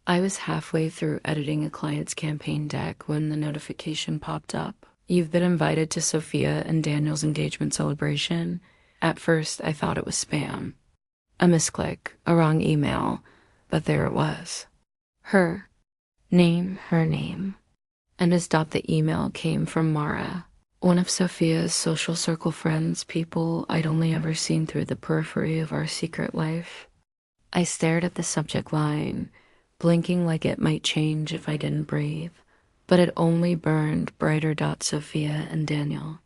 I was halfway through editing a client's campaign deck when the notification popped up. You've been invited to Sophia and Daniel's engagement celebration. At first, I thought it was spam. A misclick, a wrong email, but there it was. Her name. And as the email came from Mara, one of Sophia's social circle friends, people I'd only ever seen through the periphery of our secret life. I stared at the subject line, blinking like it might change if I didn't breathe, but it only burned brighter. Sophia and Daniel.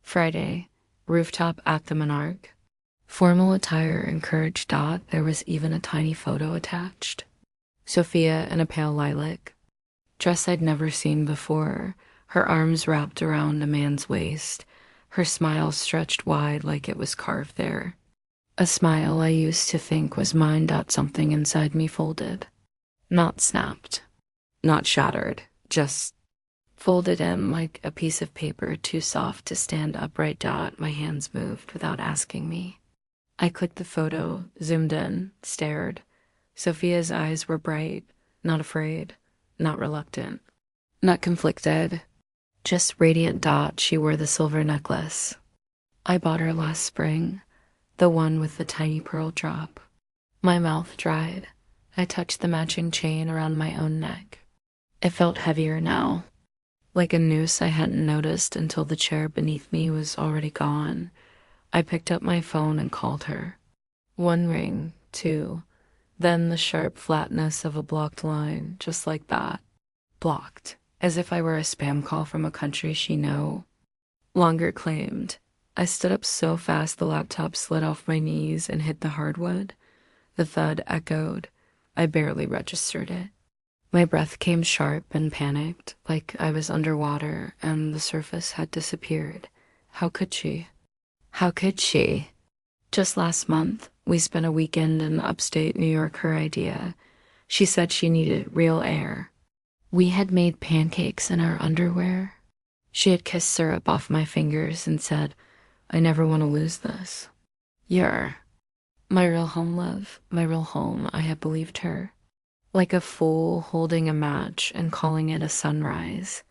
Friday, rooftop at the Monarch. Formal attire encouraged. There was even a tiny photo attached. Sophia in a pale lilac. Dress I'd never seen before, her arms wrapped around a man's waist, her smile stretched wide like it was carved there. A smile I used to think was mine. Something inside me folded. Not snapped, not shattered, just folded in like a piece of paper too soft to stand upright. My hands moved without asking me. I clicked the photo, zoomed in, stared. Sophia's eyes were bright, not afraid, not reluctant, not conflicted, just radiant. She wore the silver necklace I bought her last spring, the one with the tiny pearl drop. My mouth dried. I touched the matching chain around my own neck. It felt heavier now, like a noose I hadn't noticed until the chair beneath me was already gone. I picked up my phone and called her. One ring, two, then the sharp flatness of a blocked line, just like that. Blocked, as if I were a spam call from a country she knew. Longer claimed. I stood up so fast the laptop slid off my knees and hit the hardwood. The thud echoed. I barely registered it. My breath came sharp and panicked, like I was underwater and the surface had disappeared. How could she? How could she? Just last month, we spent a weekend in upstate New York, her idea. She said she needed real air. We had made pancakes in our underwear. She had kissed syrup off my fingers and said, I never want to lose this. You're my real home, love, my real home. I had believed her. Like a fool holding a match and calling it a sunrise.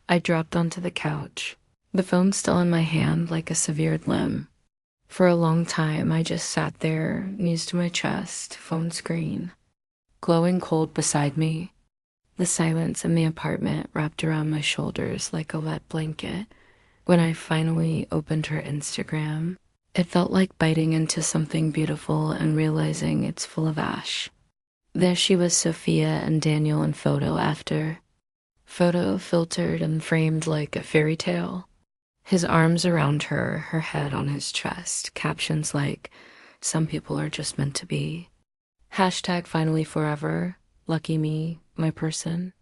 I dropped onto the couch, the phone still in my hand like a severed limb. For a long time, I just sat there, knees to my chest, phone screen. Glowing cold beside me, the silence in the apartment wrapped around my shoulders like a wet blanket. When I finally opened her Instagram, it felt like biting into something beautiful and realizing it's full of ash. There she was, Sophia and Daniel in photo after. Photo filtered and framed like a fairy tale. His arms around her, her head on his chest. Captions like, some people are just meant to be. Hashtag finally forever. Lucky me, my person.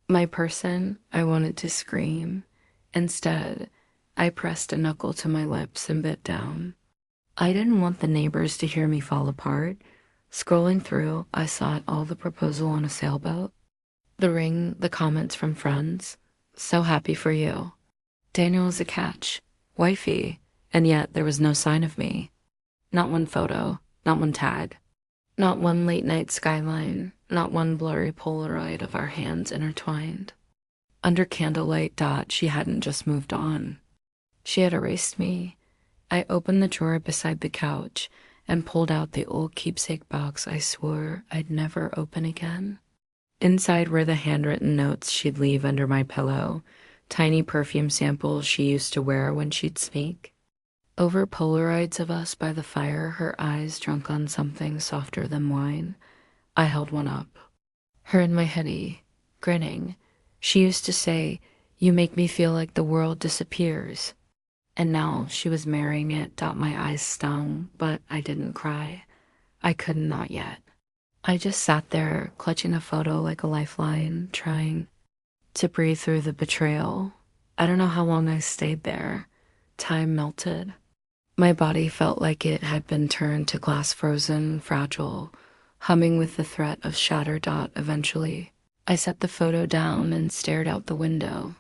My person, I wanted to scream. Instead, I pressed a knuckle to my lips and bit down. I didn't want the neighbors to hear me fall apart. Scrolling through, I saw all the proposal on a sailboat. The ring, the comments from friends. So happy for you. Daniel is a catch. Wifey. And yet there was no sign of me. Not one photo. Not one tag. Not one late night skyline. Not one blurry Polaroid of our hands intertwined. Under candlelight. She hadn't just moved on. She had erased me. I opened the drawer beside the couch and pulled out the old keepsake box I swore I'd never open again. Inside were the handwritten notes she'd leave under my pillow, tiny perfume samples she used to wear when she'd speak. Over Polaroids of us by the fire, her eyes drunk on something softer than wine. I held one up. Her in my hoodie, grinning. She used to say, you make me feel like the world disappears. And now she was marrying it. My eyes stung, but I didn't cry. I could not yet. I just sat there, clutching a photo like a lifeline, trying to breathe through the betrayal. I don't know how long I stayed there. Time melted. My body felt like it had been turned to glass, frozen, fragile, humming with the threat of shatter. Eventually, I set the photo down and stared out the window.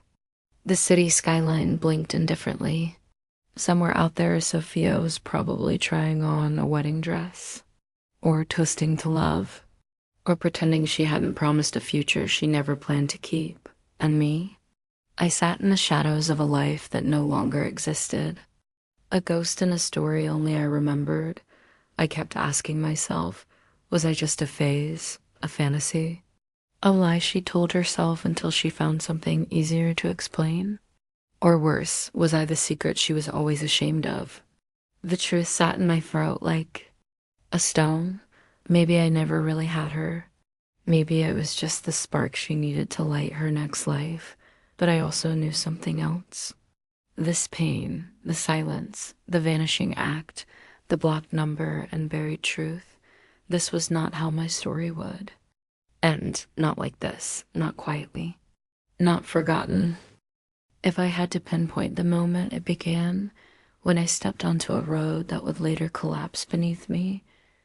The city skyline blinked indifferently. Somewhere out there, Sophia was probably trying on a wedding dress, or toasting to love, or pretending she hadn't promised a future she never planned to keep. And me? I sat in the shadows of a life that no longer existed. A ghost in a story only I remembered. I kept asking myself, was I just a phase, a fantasy? A lie she told herself until she found something easier to explain? Or worse, was I the secret she was always ashamed of? The truth sat in my throat like a stone. Maybe I never really had her. Maybe it was just the spark she needed to light her next life. But I also knew something else. This pain, the silence, the vanishing act, the blocked number and buried truth, this was not how my story would end. Not like this, not quietly, not forgotten. If I had to pinpoint the moment it began, when I stepped onto a road that would later collapse beneath me,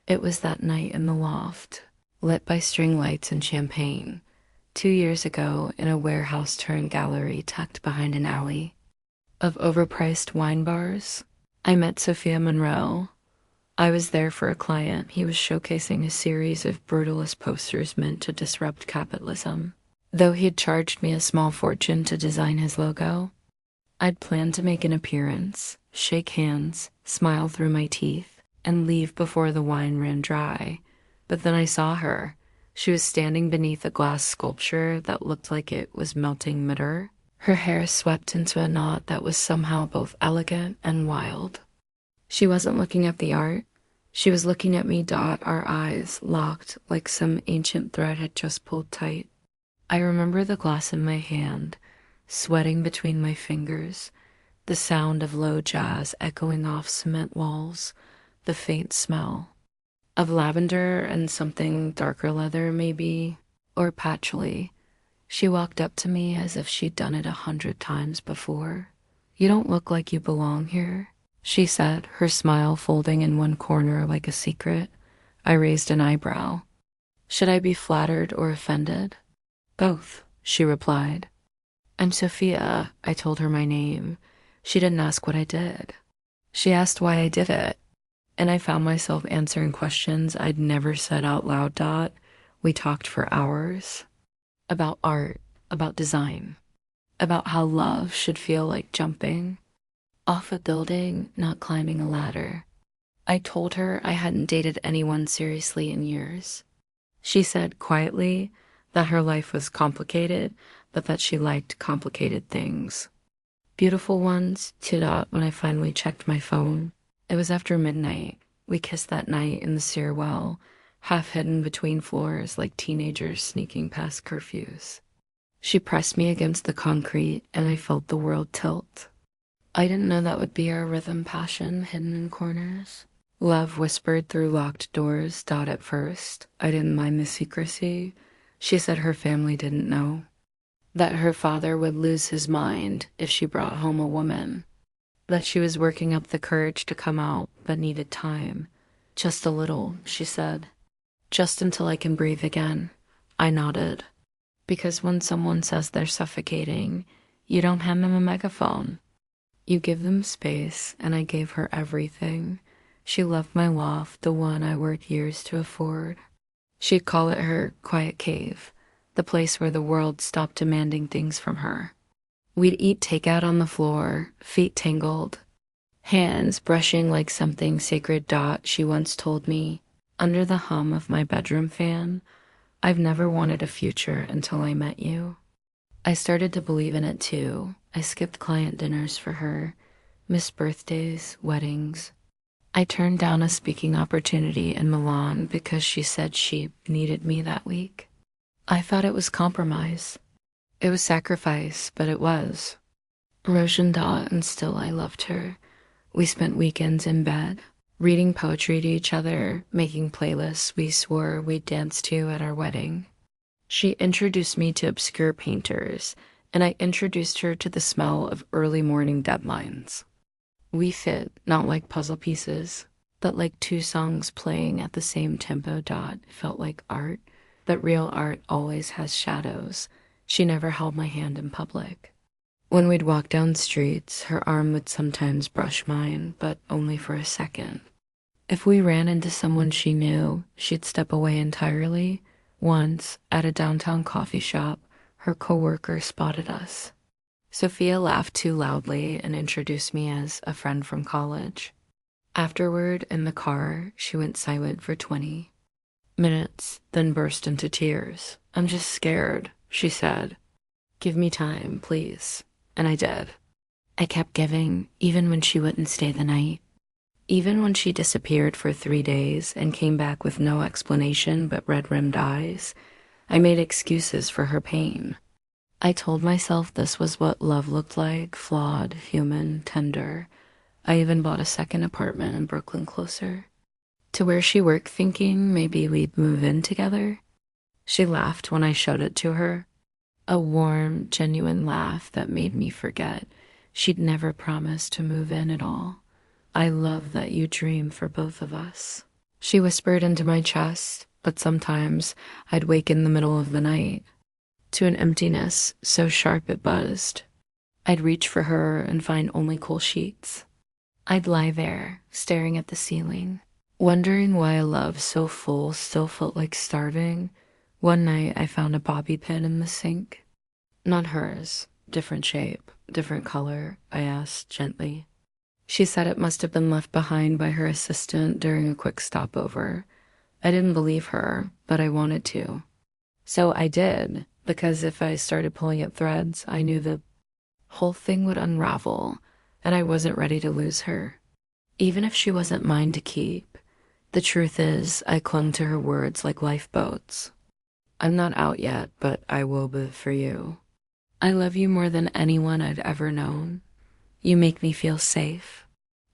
it was that night in the loft, lit by string lights and champagne, 2 years ago in a warehouse-turned-gallery tucked behind an alley of overpriced wine bars. I met Sophia Monroe. I was there for a client. He was showcasing a series of brutalist posters meant to disrupt capitalism. Though he had charged me a small fortune to design his logo, I'd planned to make an appearance, shake hands, smile through my teeth, and leave before the wine ran dry. But then I saw her. She was standing beneath a glass sculpture that looked like it was melting mid-air. Her hair swept into a knot that was somehow both elegant and wild. She wasn't looking at the art. She was looking at me. Our eyes locked like some ancient thread had just pulled tight. I remember the glass in my hand, sweating between my fingers, the sound of low jazz echoing off cement walls, the faint smell of lavender and something darker leather maybe, or patchouli. She walked up to me as if she'd done it 100 times before. "You don't look like you belong here," she said, her smile folding in one corner like a secret. I raised an eyebrow. Should I be flattered or offended? "Both," she replied. "I'm Sophia." I told her my name. She didn't ask what I did. She asked why I did it. And I found myself answering questions I'd never said out loud. We talked for hours. About art, about design, about how love should feel like jumping off a building, not climbing a ladder. I told her I hadn't dated anyone seriously in years. She said quietly that her life was complicated, but that she liked complicated things. Beautiful ones, when I finally checked my phone. It was after midnight. We kissed that night in the stairwell, half hidden between floors like teenagers sneaking past curfews. She pressed me against the concrete, and I felt the world tilt. I didn't know that would be our rhythm passion hidden in corners. Love whispered through locked doors. At first, I didn't mind the secrecy. She said her family didn't know, that her father would lose his mind if she brought home a woman, that she was working up the courage to come out but needed time. "Just a little," she said. "Just until I can breathe again." I nodded. Because when someone says they're suffocating, you don't hand them a megaphone. You give them space, and I gave her everything. She loved my loft, the one I worked years to afford. She'd call it her quiet cave, the place where the world stopped demanding things from her. We'd eat takeout on the floor, feet tangled, hands brushing like something sacred. She once told me, under the hum of my bedroom fan, "I've never wanted a future until I met you." I started to believe in it too. I skipped client dinners for her, missed birthdays, weddings. I turned down a speaking opportunity in Milan because she said she needed me that week. I thought it was compromise. It was sacrifice, but it was. Roshan, and still I loved her. We spent weekends in bed, reading poetry to each other, making playlists we swore we'd dance to at our wedding. She introduced me to obscure painters, and I introduced her to the smell of early morning deadlines. We fit, not like puzzle pieces, but like two songs playing at the same tempo. Felt like art, but real art always has shadows. She never held my hand in public. When we'd walk down streets, her arm would sometimes brush mine, but only for a second. If we ran into someone she knew, she'd step away entirely, Once, at a downtown coffee shop, her coworker spotted us. Sophia laughed too loudly and introduced me as a friend from college. Afterward, in the car, she went silent for 20 minutes, then burst into tears. "I'm just scared," she said. "Give me time, please." And I did. I kept giving, even when she wouldn't stay the night. Even when she disappeared for 3 days and came back with no explanation but red-rimmed eyes, I made excuses for her pain. I told myself this was what love looked like, flawed, human, tender. I even bought a second apartment in Brooklyn closer to where she worked, thinking maybe we'd move in together. She laughed when I showed it to her. A warm, genuine laugh that made me forget she'd never promised to move in at all. "I love that you dream for both of us," she whispered into my chest, but sometimes I'd wake in the middle of the night to an emptiness so sharp it buzzed. I'd reach for her and find only cool sheets. I'd lie there, staring at the ceiling, wondering why a love so full still felt like starving. One night I found a bobby pin in the sink. Not hers, different shape, different color, I asked gently. She said it must have been left behind by her assistant during a quick stopover. I didn't believe her, but I wanted to. So I did, because if I started pulling at threads, I knew the whole thing would unravel, and I wasn't ready to lose her. Even if she wasn't mine to keep, the truth is I clung to her words like lifeboats. "I'm not out yet, but I will be for you. I love you more than anyone I'd ever known. You make me feel safe."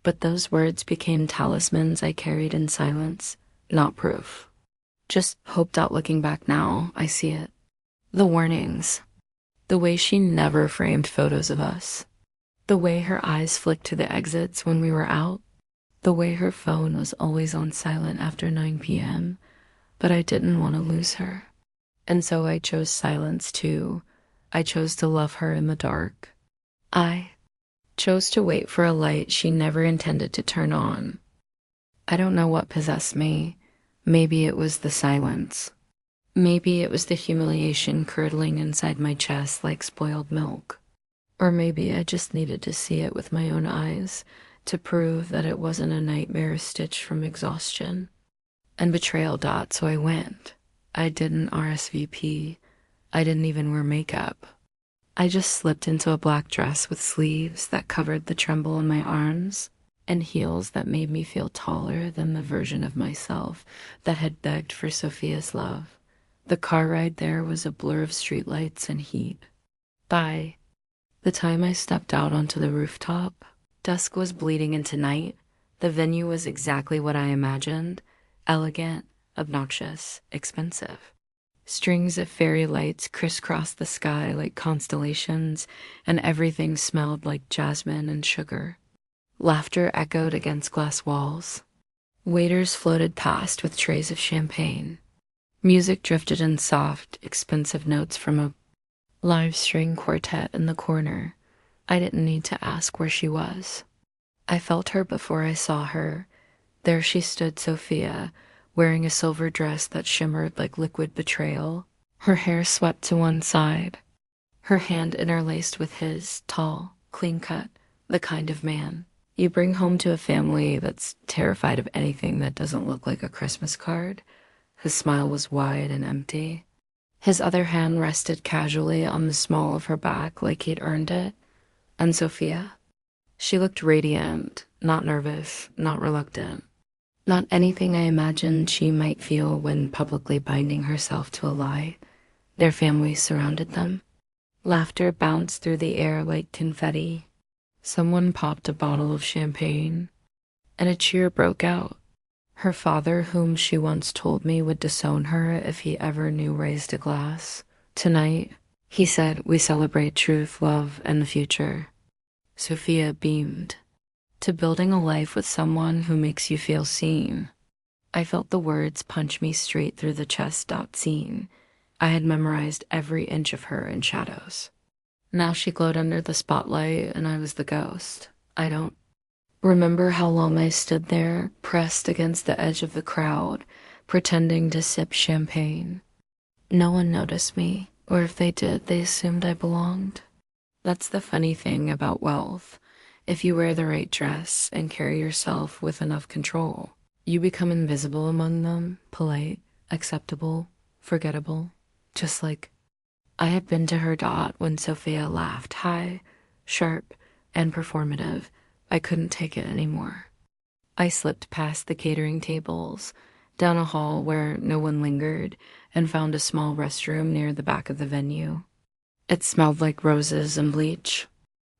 But those words became talismans I carried in silence, not proof. Just hoped out. Looking back now, I see it. The warnings. The way she never framed photos of us. The way her eyes flicked to the exits when we were out. The way her phone was always on silent after 9 p.m. But I didn't want to lose her. And so I chose silence too. I chose to love her in the dark. I chose to wait for a light she never intended to turn on. I don't know what possessed me. Maybe it was the silence. Maybe it was the humiliation curdling inside my chest like spoiled milk. Or maybe I just needed to see it with my own eyes to prove that it wasn't a nightmare stitched from exhaustion and betrayal. So I went. I didn't RSVP. I didn't even wear makeup. I just slipped into a black dress with sleeves that covered the tremble in my arms and heels that made me feel taller than the version of myself that had begged for Sophia's love. The car ride there was a blur of streetlights and heat. By the time I stepped out onto the rooftop, dusk was bleeding into night. The venue was exactly what I imagined: elegant, obnoxious, expensive. Strings of fairy lights crisscrossed the sky like constellations, and everything smelled like jasmine and sugar. Laughter echoed against glass walls. Waiters floated past with trays of champagne. Music drifted in soft, expensive notes from a live string quartet in the corner. I didn't need to ask where she was. I felt her before I saw her. There she stood, Sophia, wearing a silver dress that shimmered like liquid betrayal, her hair swept to one side, her hand interlaced with his, tall, clean-cut, the kind of man you bring home to a family that's terrified of anything that doesn't look like a Christmas card. His smile was wide and empty. His other hand rested casually on the small of her back like he'd earned it. And Sophia? She looked radiant, not nervous, not reluctant. Not anything I imagined she might feel when publicly binding herself to a lie. Their families surrounded them. Laughter bounced through the air like confetti. Someone popped a bottle of champagne, and a cheer broke out. Her father, whom she once told me would disown her if he ever knew, raised a glass. Tonight, he said, we celebrate truth, love, and the future. Sophia beamed. To building a life with someone who makes you feel seen. I felt the words punch me straight through the chest. Seen. I had memorized every inch of her in shadows. Now she glowed under the spotlight, and I was the ghost. I don't remember how long I stood there, pressed against the edge of the crowd, pretending to sip champagne. No one noticed me, or if they did, they assumed I belonged. That's the funny thing about wealth. If you wear the right dress and carry yourself with enough control, you become invisible among them, polite, acceptable, forgettable. Just like I had been to her dot when Sophia laughed high, sharp, and performative. I couldn't take it anymore. I slipped past the catering tables, down a hall where no one lingered, and found a small restroom near the back of the venue. It smelled like roses and bleach.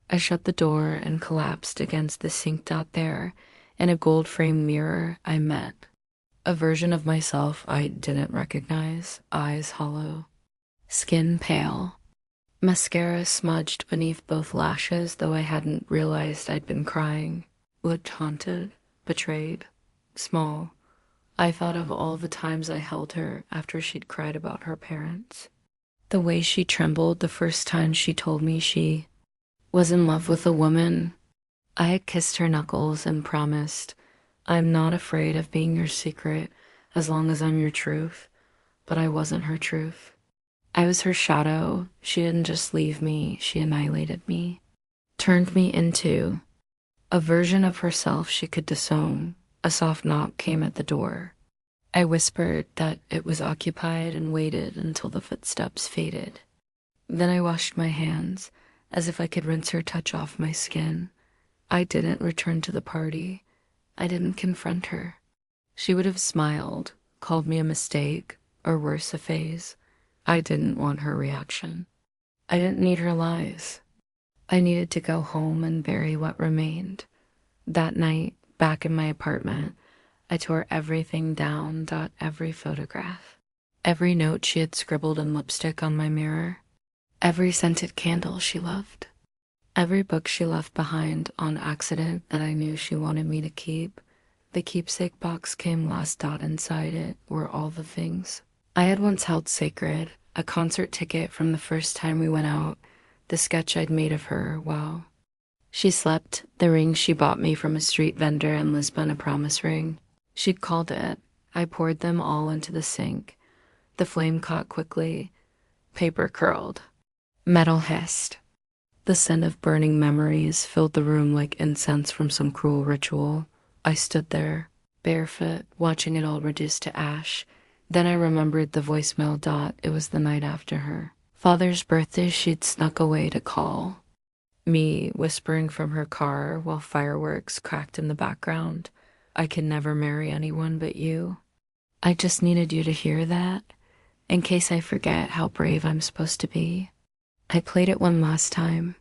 I shut the door and collapsed against the sink dot there. In a gold-framed mirror, I met a version of myself I didn't recognize, eyes hollow, skin pale, mascara smudged beneath both lashes, though I hadn't realized I'd been crying. Looked haunted, betrayed, small. I thought of all the times I held her after she'd cried about her parents. The way she trembled the first time she told me she was in love with a woman. I had kissed her knuckles and promised, I'm not afraid of being your secret as long as I'm your truth, but I wasn't her truth. I was her shadow. She didn't just leave me, she annihilated me, turned me into a version of herself she could disown. A soft knock came at the door. I whispered that it was occupied and waited until the footsteps faded. Then I washed my hands, as if I could rinse her touch off my skin. I didn't return to the party. I didn't confront her. She would have smiled, called me a mistake, or worse, a phase. I didn't want her reaction. I didn't need her lies. I needed to go home and bury what remained. That night, back in my apartment, I tore everything down, every photograph, every note she had scribbled in lipstick on my mirror, every scented candle she loved, every book she left behind on accident that I knew she wanted me to keep. The keepsake box came last. Inside it were all the things I had once held sacred, a concert ticket from the first time we went out, the sketch I'd made of her while she slept, the ring she bought me from a street vendor in Lisbon, a promise ring. She'd called it. I poured them all into the sink. The flame caught quickly. Paper curled. Metal hissed. The scent of burning memories filled the room like incense from some cruel ritual. I stood there, barefoot, watching it all reduce to ash. Then I remembered the voicemail. It was the night after her father's birthday. She'd snuck away to call. Me whispering from her car while fireworks cracked in the background. I could never marry anyone but you. I just needed you to hear that, in case I forget how brave I'm supposed to be. I played it one last time,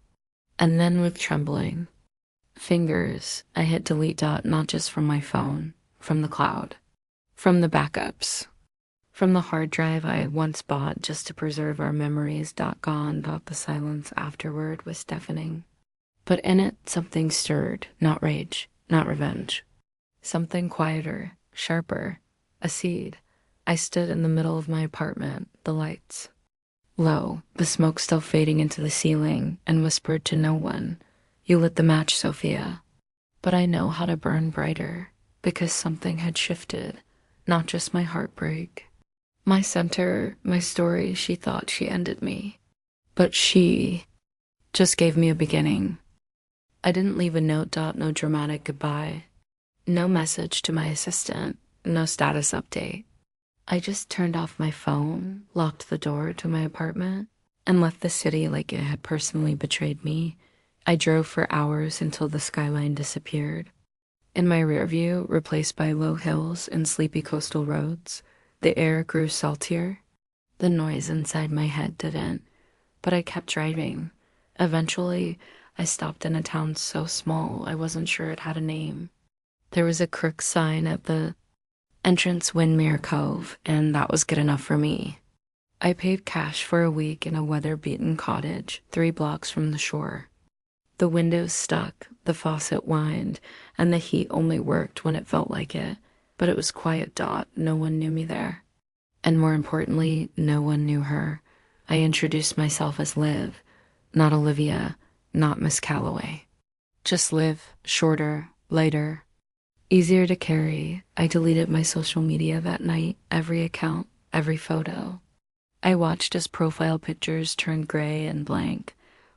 and then with trembling fingers, I hit delete. Not just from my phone, from the cloud, from the backups, from the hard drive I had once bought just to preserve our memories. Gone. The silence afterward was deafening. But in it, something stirred, not rage, not revenge. Something quieter, sharper, a seed. I stood in the middle of my apartment, the lights low, the smoke still fading into the ceiling, and whispered to no one, You lit the match, Sophia. But I know how to burn brighter, because something had shifted, not just my heartbreak. My center, my story. She thought she ended me, but she just gave me a beginning. I didn't leave a note. No dramatic goodbye. No message to my assistant, no status update. I just turned off my phone, locked the door to my apartment, and left the city like it had personally betrayed me. I drove for hours until the skyline disappeared. In my rearview, replaced by low hills and sleepy coastal roads, the air grew saltier. The noise inside my head didn't, but I kept driving. Eventually, I stopped in a town so small I wasn't sure it had a name. There was a crook sign at the entrance, Windmere Cove, and that was good enough for me. I paid cash for a week in a weather-beaten cottage 3 blocks from the shore. The windows stuck, the faucet whined, and the heat only worked when it felt like it. But it was quiet. No one knew me there. And more importantly, no one knew her. I introduced myself as Liv, not Olivia, not Miss Calloway. Just Liv, shorter, lighter, easier to carry. I deleted my social media that night, every account, every photo. I watched as profile pictures turned gray and blank,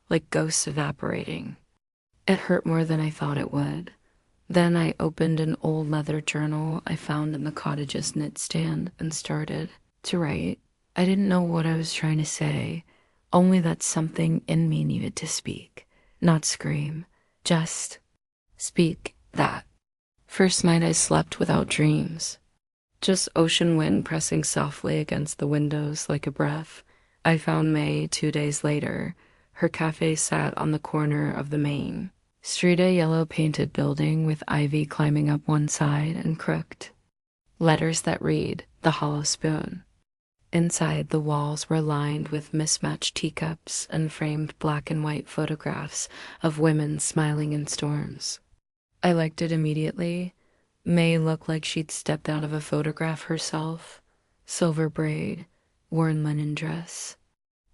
like ghosts evaporating. It hurt more than I thought it would. Then I opened an old leather journal I found in the cottage's knit stand and started to write. I didn't know what I was trying to say, only that something in me needed to speak, not scream, just speak that. First night I slept without dreams. Just ocean wind pressing softly against the windows like a breath. I found May 2 days later. Her cafe sat on the corner of the main street, a yellow painted building with ivy climbing up one side and crooked letters that read, "The Hollow Spoon." Inside, the walls were lined with mismatched teacups and framed black and white photographs of women smiling in storms. I liked it immediately. May looked like she'd stepped out of a photograph herself. Silver braid, worn linen dress.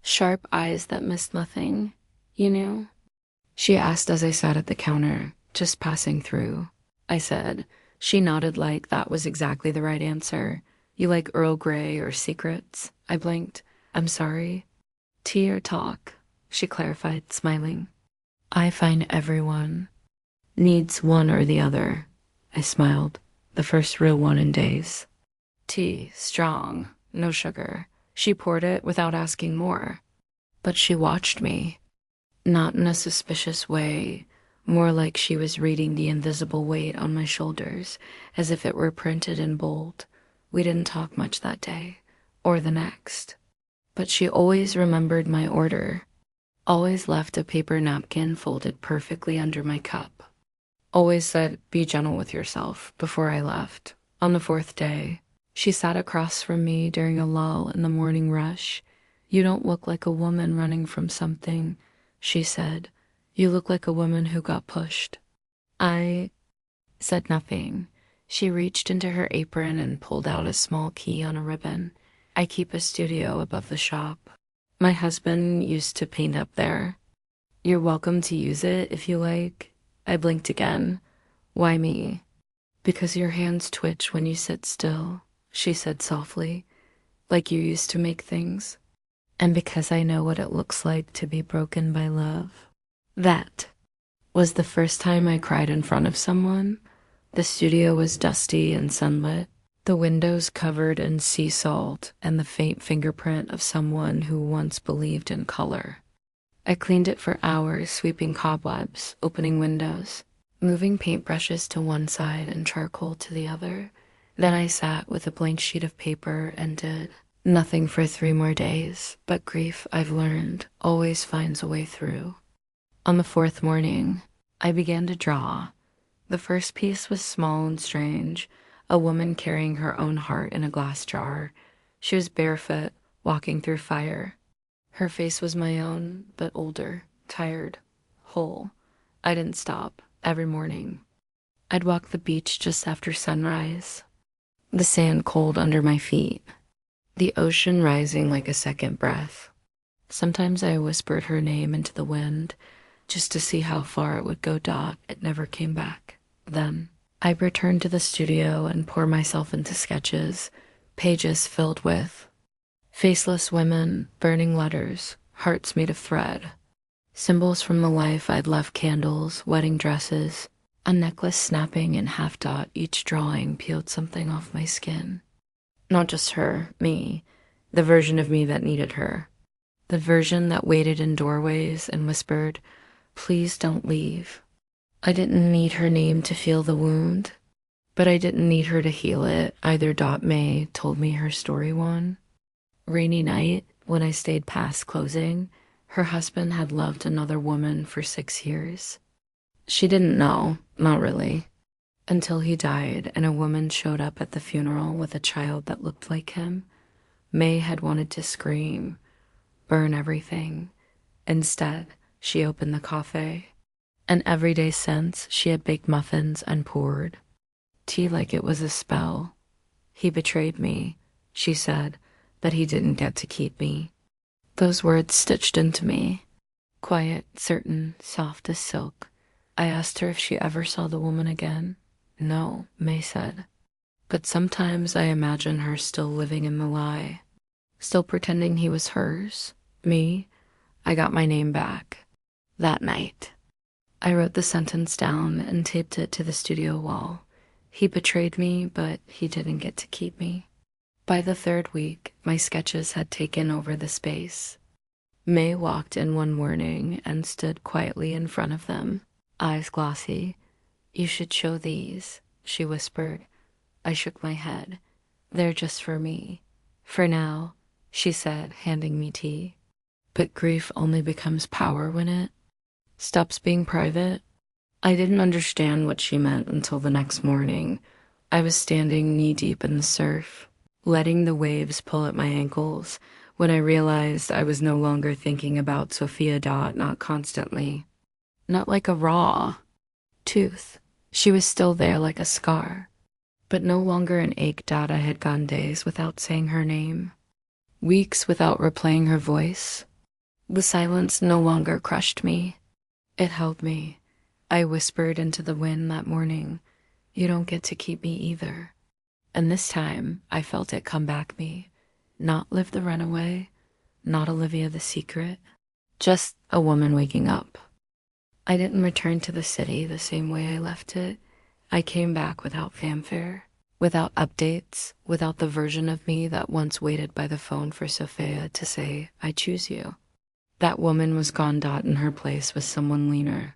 Sharp eyes that missed nothing, you know? She asked as I sat at the counter, just passing through. I said. She nodded like that was exactly the right answer. You like Earl Grey or secrets? I blinked. I'm sorry. Tea or talk? She clarified, smiling. I find everyone needs one or the other. I smiled. The first real one in days. Tea, strong, no sugar. She poured it without asking more. But she watched me. Not in a suspicious way, more like she was reading the invisible weight on my shoulders, as if it were printed in bold. We didn't talk much that day, or the next. But she always remembered my order, always left a paper napkin folded perfectly under my cup. Always said, be gentle with yourself, before I left. On the fourth day, she sat across from me during a lull in the morning rush. You don't look like a woman running from something, she said. You look like a woman who got pushed. I said nothing. She reached into her apron and pulled out a small key on a ribbon. I keep a studio above the shop. My husband used to paint up there. You're welcome to use it if you like. I blinked again. Why me? Because your hands twitch when you sit still, she said softly, like you used to make things. And because I know what it looks like to be broken by love. That was the first time I cried in front of someone. The studio was dusty and sunlit, the windows covered in sea salt and the faint fingerprint of someone who once believed in color. I cleaned it for hours, sweeping cobwebs, opening windows, moving paintbrushes to one side and charcoal to the other. Then I sat with a blank sheet of paper and did nothing for 3 more days, but grief, I've learned, always finds a way through. On the 4th morning, I began to draw. The first piece was small and strange, a woman carrying her own heart in a glass jar. She was barefoot, walking through fire. Her face was my own, but older, tired, whole. I didn't stop. Every morning, I'd walk the beach just after sunrise, the sand cold under my feet, the ocean rising like a second breath. Sometimes I whispered her name into the wind, just to see how far it would go. It never came back. Then I'd return to the studio and pour myself into sketches, pages filled with faceless women, burning letters, hearts made of thread, symbols from the life I'd left, candles, wedding dresses, a necklace snapping in half dot. Each drawing peeled something off my skin. Not just her, me, the version of me that needed her, the version that waited in doorways and whispered, please don't leave. I didn't need her name to feel the wound, but I didn't need her to heal it either. May told me her story one rainy night when I stayed past closing. Her husband had loved another woman for 6 years. She didn't know, not really, until he died and a woman showed up at the funeral with a child that looked like him. May had wanted to scream, burn everything. Instead, she opened the cafe. And every day since, she had baked muffins and poured tea like it was a spell. He betrayed me, she said, but he didn't get to keep me. Those words stitched into me. Quiet, certain, soft as silk. I asked her if she ever saw the woman again. No, May said. But sometimes I imagine her still living in the lie. Still pretending he was hers. Me, I got my name back. That night. I wrote the sentence down and taped it to the studio wall. He betrayed me, but he didn't get to keep me. By the third week, my sketches had taken over the space. May walked in one morning and stood quietly in front of them, eyes glossy. "You should show these," she whispered. I shook my head. "They're just for me. For now," she said, handing me tea. But grief only becomes power when it stops being private. I didn't understand what she meant until the next morning. I was standing knee-deep in the surf, letting the waves pull at my ankles, when I realized I was no longer thinking about Sophia Dot, not constantly. Not like a raw tooth. She was still there like a scar, but no longer an ache. Dot. I had gone days without saying her name, weeks without replaying her voice. The silence no longer crushed me. It held me. I whispered into the wind that morning, "You don't get to keep me either." And this time, I felt it come back me. Not Liv the runaway, not Olivia the secret, just a woman waking up. I didn't return to the city the same way I left it. I came back without fanfare, without updates, without the version of me that once waited by the phone for Sophia to say, "I choose you." That woman was gone. In her place was someone leaner,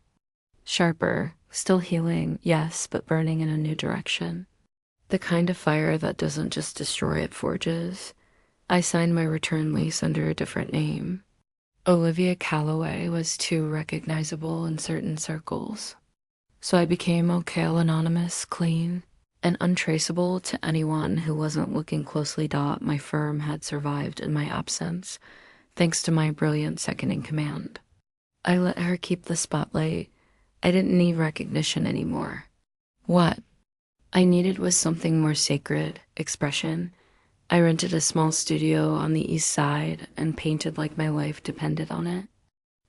sharper, still healing, yes, but burning in a new direction. The kind of fire that doesn't just destroy, it forges. I signed my return lease under a different name. Olivia Calloway was too recognizable in certain circles. So I became O'Kale Anonymous, clean, and untraceable to anyone who wasn't looking closely. My firm had survived in my absence, thanks to my brilliant second-in-command. I let her keep the spotlight. I didn't need recognition anymore. What I needed was something more sacred, expression. I rented a small studio on the east side and painted like my life depended on it.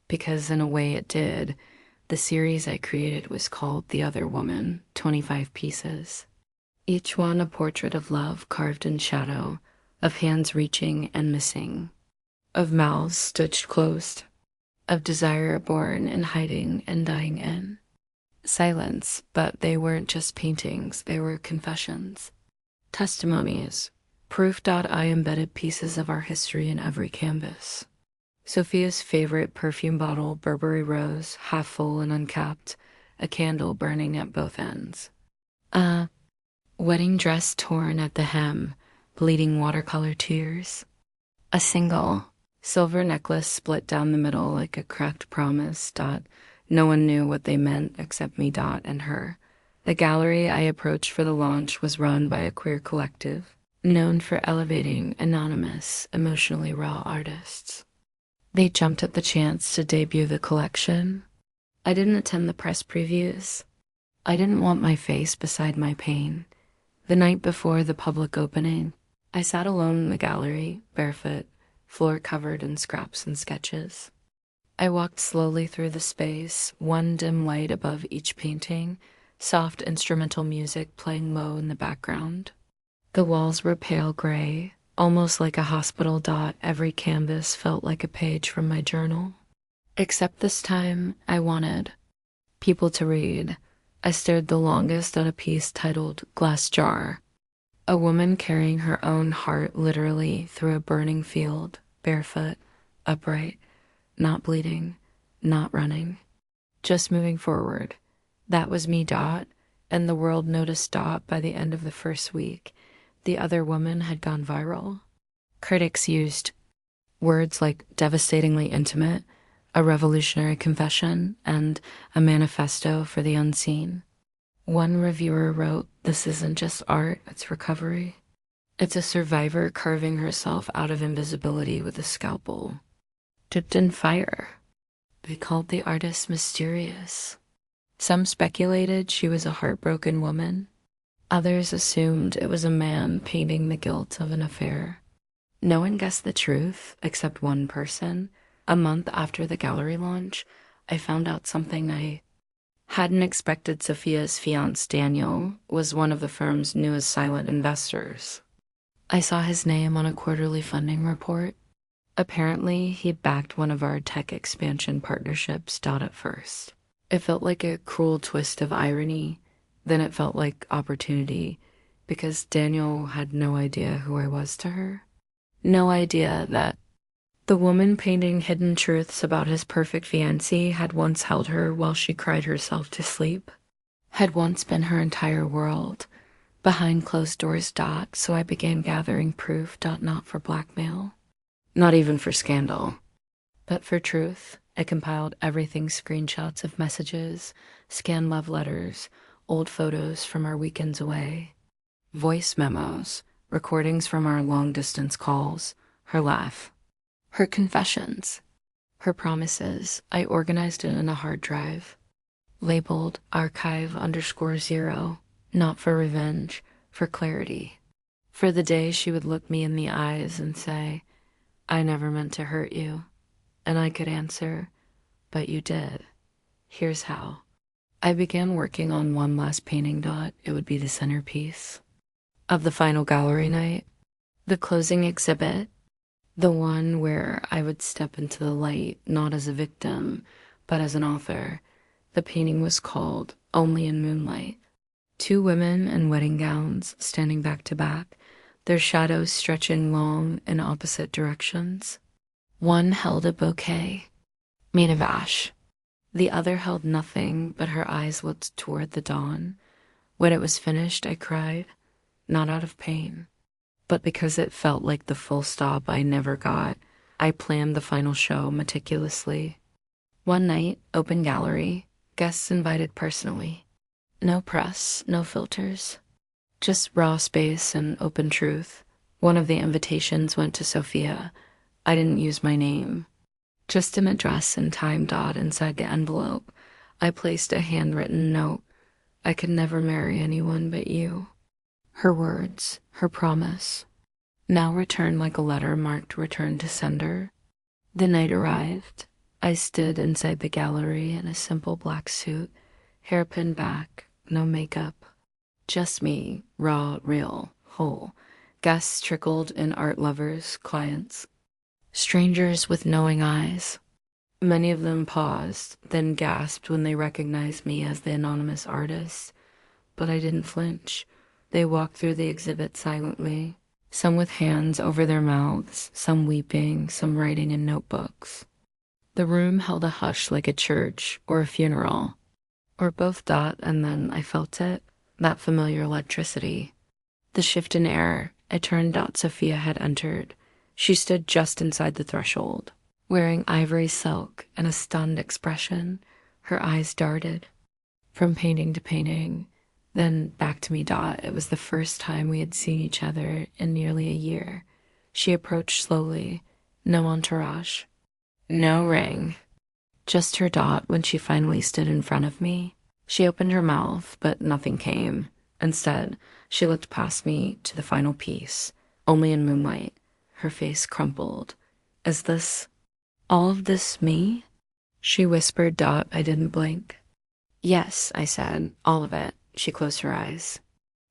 Because in a way it did. The series I created was called The Other Woman, 25 pieces. Each one a portrait of love carved in shadow, of hands reaching and missing, of mouths stitched closed, of desire born in hiding and dying in silence. But they weren't just paintings, they were confessions, testimonies, proof. I embedded pieces of our history in every canvas. Sophia's favorite perfume bottle, Burberry Rose, half full and uncapped, a candle burning at both ends. A wedding dress torn at the hem, bleeding watercolor tears. A single silver necklace split down the middle like a cracked promise. No one knew what they meant except me. And her. The gallery I approached for the launch was run by a queer collective, known for elevating anonymous, emotionally raw artists. They jumped at the chance to debut the collection. I didn't attend the press previews. I didn't want my face beside my pain. The night before the public opening, I sat alone in the gallery, barefoot, floor covered in scraps and sketches. I walked slowly through the space, one dim light above each painting, soft instrumental music playing low in the background. The walls were pale gray, almost like a hospital. Every canvas felt like a page from my journal. Except this time, I wanted people to read. I stared the longest at a piece titled Glass Jar. A woman carrying her own heart literally through a burning field, barefoot, upright, not bleeding, not running, just moving forward. That was me. And the world noticed. By the end of the first week, The Other Woman had gone viral. Critics used words like devastatingly intimate, a revolutionary confession, and a manifesto for the unseen. One reviewer wrote, "This isn't just art, it's recovery. It's a survivor carving herself out of invisibility with a scalpel, dipped in fire." They called the artist mysterious. Some speculated she was a heartbroken woman. Others assumed it was a man painting the guilt of an affair. No one guessed the truth except one person. A month after the gallery launch, I found out something I hadn't expected. Sophia's fiancé, Daniel, was one of the firm's newest silent investors. I saw his name on a quarterly funding report. Apparently, he backed one of our tech expansion partnerships. At first, it felt like a cruel twist of irony. Then it felt like opportunity because Daniel had no idea who I was to her. No idea that the woman painting hidden truths about his perfect fiancé had once held her while she cried herself to sleep, had once been her entire world. Behind closed doors. So I began gathering proof. Not for blackmail, not even for scandal, but for truth. I compiled everything: screenshots of messages, scanned love letters, old photos from our weekends away, voice memos, recordings from our long-distance calls, her laugh, her confessions, her promises. I organized it in a hard drive, labeled archive_0, not for revenge, for clarity, for the day she would look me in the eyes and say, "I never meant to hurt you." And I could answer, "But you did. Here's how." I began working on one last painting. It would be the centerpiece of the final gallery night, the closing exhibit, the one where I would step into the light, not as a victim, but as an author. The painting was called Only in Moonlight. Two women in wedding gowns standing back to back, their shadows stretching long in opposite directions. One held a bouquet made of ash. The other held nothing, but her eyes looked toward the dawn. When it was finished, I cried, not out of pain, but because it felt like the full stop I never got. I planned the final show meticulously. One night, open gallery, guests invited personally. No press, no filters, just raw space and open truth. One of the invitations went to Sophia. I didn't use my name, just an address and time. Inside the envelope, I placed a handwritten note. I could never marry anyone but you. Her words, her promise, now returned like a letter marked "Return to Sender." The night arrived. I stood inside the gallery in a simple black suit, hair pinned back, no makeup. Just me, raw, real, whole. Guests trickled in, art lovers, clients, strangers with knowing eyes. Many of them paused, then gasped when they recognized me as the anonymous artist. But I didn't flinch. They walked through the exhibit silently, some with hands over their mouths, some weeping, some writing in notebooks. The room held a hush like a church or a funeral, or both. And then I felt it, that familiar electricity, the shift in air. I turned. Sophia had entered. She stood just inside the threshold, wearing ivory silk and a stunned expression. Her eyes darted from painting to painting, then back to me. It was the first time we had seen each other in nearly a year. She approached slowly, no entourage, no ring, just her. When she finally stood in front of me, she opened her mouth, but nothing came. Instead, she looked past me to the final piece, Only in Moonlight. Her face crumpled. "Is this, all of this me?" she whispered. I didn't blink. "Yes," I said, "all of it." She closed her eyes.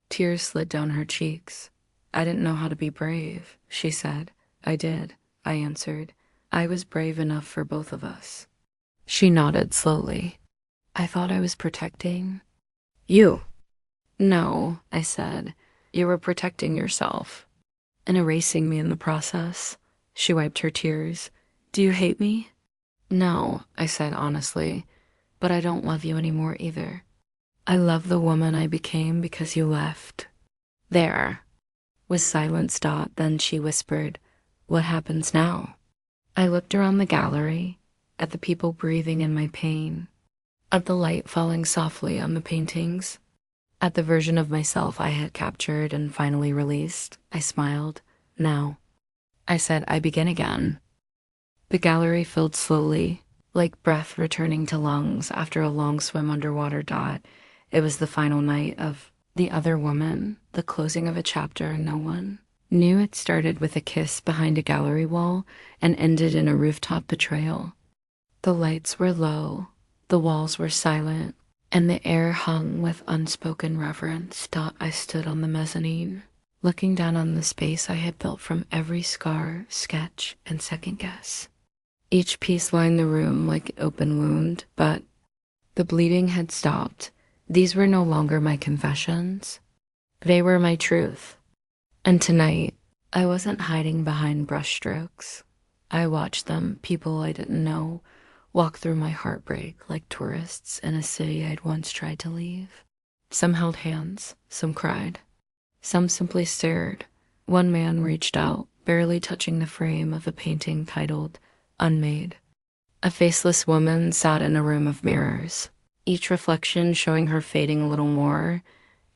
Tears slid down her cheeks. "I didn't know how to be brave," she said. "I did," I answered. "I was brave enough for both of us." She nodded slowly. "I thought I was protecting you." "No," I said. "You were protecting yourself and erasing me in the process." She wiped her tears. "Do you hate me?" "No," I said honestly, "but I don't love you anymore either. I love the woman I became because you left." There was silence. Then she whispered, "What happens now?" I looked around the gallery, at the people breathing in my pain, at the light falling softly on the paintings, at the version of myself I had captured and finally released. I smiled. "Now," I said, "I begin again." The gallery filled slowly, like breath returning to lungs after a long swim underwater. It was the final night of The Other Woman, the closing of a chapter no one knew it started with a kiss behind a gallery wall and ended in a rooftop betrayal. The lights were low, the walls were silent, and the air hung with unspoken reverence. I stood on the mezzanine, looking down on the space I had built from every scar, sketch, and second guess. Each piece lined the room like an open wound, but the bleeding had stopped. These were no longer my confessions. They were my truth. And tonight, I wasn't hiding behind brushstrokes. I watched them, people I didn't know, walk through my heartbreak like tourists in a city I'd once tried to leave. Some held hands, some cried, some simply stared. One man reached out, barely touching the frame of a painting titled Unmade. A faceless woman sat in a room of mirrors, each reflection showing her fading a little more.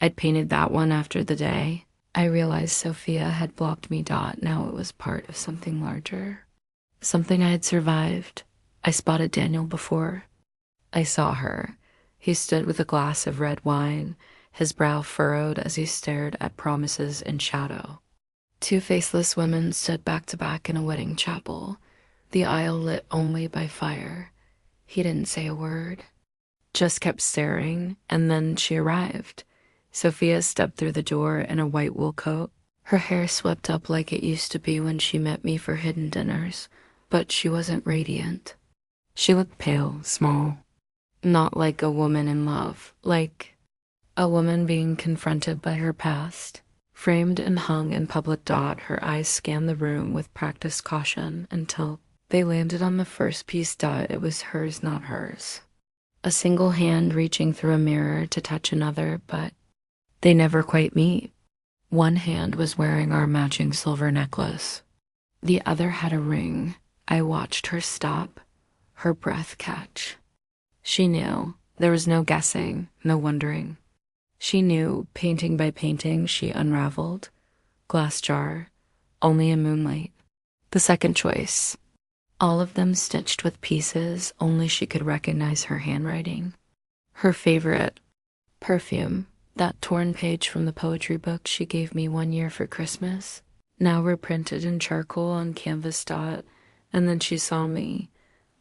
I'd painted that one after the day. I realized Sophia had blocked me. Now it was part of something larger. Something I had survived. I spotted Daniel before. I saw her. He stood with a glass of red wine, his brow furrowed as he stared at promises in shadow. Two faceless women stood back to back in a wedding chapel, the aisle lit only by fire. He didn't say a word, just kept staring, and then she arrived. Sophia stepped through the door in a white wool coat. Her hair swept up like it used to be when she met me for hidden dinners, but she wasn't radiant. She looked pale, small, not like a woman in love, like a woman being confronted by her past. Framed and hung in public. Her eyes scanned the room with practiced caution until they landed on the first piece. It was hers, not hers. A single hand reaching through a mirror to touch another, but they never quite meet. One hand was wearing our matching silver necklace. The other had a ring. I watched her stop, her breath catch. She knew. There was no guessing, no wondering. She knew, painting by painting, she unraveled. Glass jar, only in moonlight. The second choice. All of them stitched with pieces, only she could recognize her handwriting. Her favorite, perfume, that torn page from the poetry book she gave me one year for Christmas, now reprinted in charcoal on canvas. And then she saw me.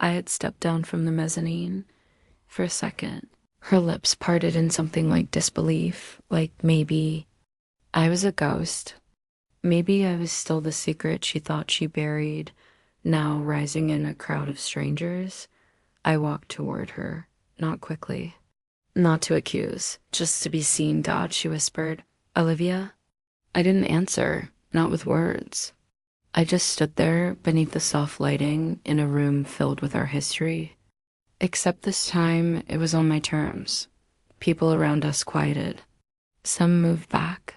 I had stepped down from the mezzanine. For a second, her lips parted in something like disbelief, like maybe I was a ghost. Maybe I was still the secret she thought she buried, now rising in a crowd of strangers. I walked toward her, not quickly. Not to accuse, just to be seen. She whispered. Olivia? I didn't answer, not with words. I just stood there beneath the soft lighting in a room filled with our history. Except this time, it was on my terms. People around us quieted. Some moved back.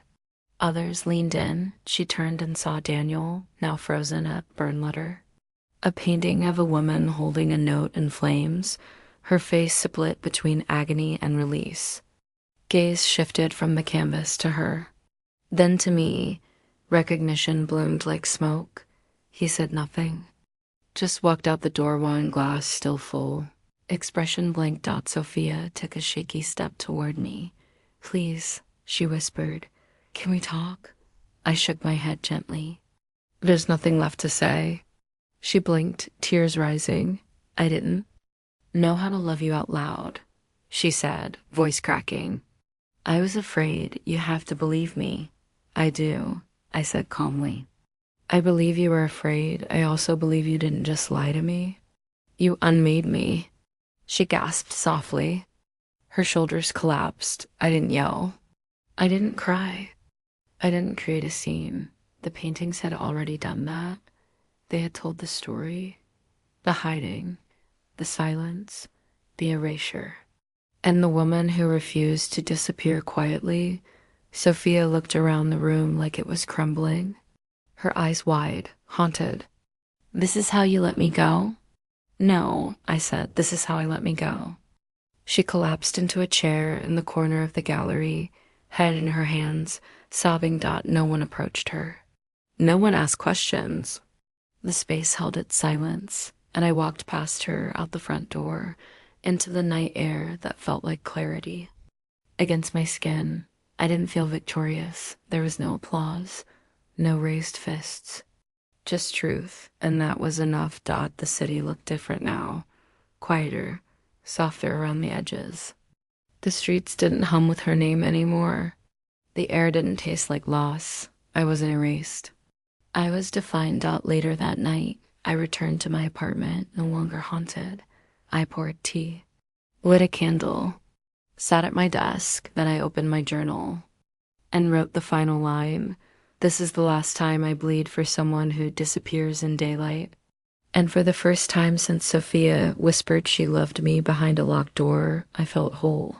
Others leaned in. She turned and saw Daniel, now frozen at burn letter. A painting of a woman holding a note in flames, her face split between agony and release. Gaze shifted from the canvas to her, then to me. Recognition bloomed like smoke. He said nothing, just walked out the door, wine glass still full. Expression blank. Sophia took a shaky step toward me. Please, she whispered. Can we talk? I shook my head gently. There's nothing left to say. She blinked, tears rising. I didn't know how to love you out loud, she said, voice cracking. I was afraid. You have to believe me. I do, I said calmly. I believe you were afraid. I also believe you didn't just lie to me. You unmade me. She gasped softly. Her shoulders collapsed. I didn't yell. I didn't cry. I didn't create a scene. The paintings had already done that. They had told the story, the hiding, the silence, the erasure. And the woman who refused to disappear quietly. Sophia looked around the room like it was crumbling, her eyes wide, haunted. This is how you let me go? No, I said, this is how I let me go. She collapsed into a chair in the corner of the gallery, head in her hands, sobbing. No one approached her. No one asked questions. The space held its silence, and I walked past her out the front door, into the night air that felt like clarity. Against my skin, I didn't feel victorious. There was no applause, no raised fists, just truth, and that was enough. The city looked different now, quieter, softer around the edges. The streets didn't hum with her name anymore. The air didn't taste like loss. I wasn't erased. I was defined out later that night. I returned to my apartment, no longer haunted. I poured tea, lit a candle, sat at my desk, then I opened my journal and wrote the final line. This is the last time I bleed for someone who disappears in daylight. And for the first time since Sophia whispered she loved me behind a locked door, I felt whole.